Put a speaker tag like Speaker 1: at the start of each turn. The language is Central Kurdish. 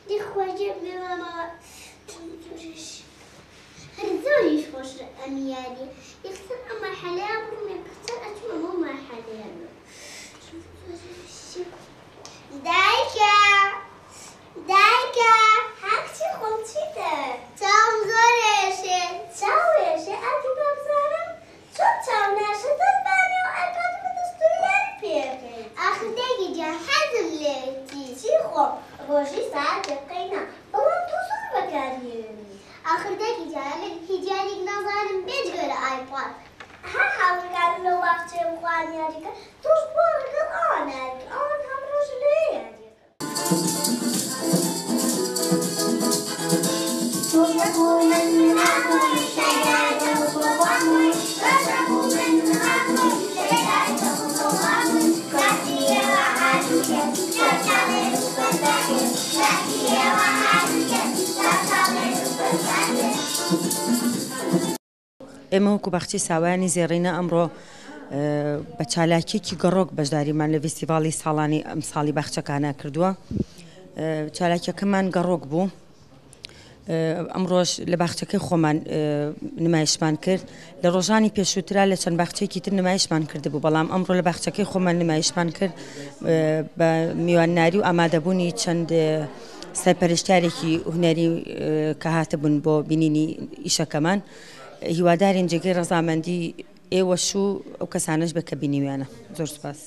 Speaker 1: دي خواجه ماما هرزولي خوش أميالي يخسر أما حلال ومن بختار أتوا مو ما حلال دايكا هاكتي خمتي ده تام زوريشي تاويشي أدي بابزارم شو تام ناشي تباني وأكاد مدستوريان بيكي آخر دايكي جا حزم ليتي تيخو روشي ساعة تبقينا بلان توصل بكاريني آخر دايكي جا هيجانيك نظارم بيجغر آيباد هاو كان لو وقت مخواني هاديك توش بورك الآن هاديك آن هم روشلي هاديك
Speaker 2: ئێمە وەکو باخچەی ساوایانی زێڕینە ئەمڕۆ بە چالاکیێکی گەڕۆک بەشداریمان لە فیستیڤاڵی ساڵانی ئەم ساڵی باخچەکانە کردووە. چالاکیەکەمان گەڕۆک بوو. ئەمڕۆژ لە باخچەکەی خۆمان نمایشمان کرد. لە ڕۆژانی پێشووترا لە چەند باخچەیەکی تر نمایشمان کردبوو، بەڵام ئەمڕۆ لە باخچەکەی خۆمان نمایشمان کرد بە میوانناری و ئامادەبوونی چەند سەرپەرشتارێکی هونەری کە هاتبوون بۆ بینینی ئیشەکەمان. هیوادارین جێگەی ڕەزامەندی ئێوەش و ئەو کەسانەش بکە بینیویانە. زۆر سوپاس.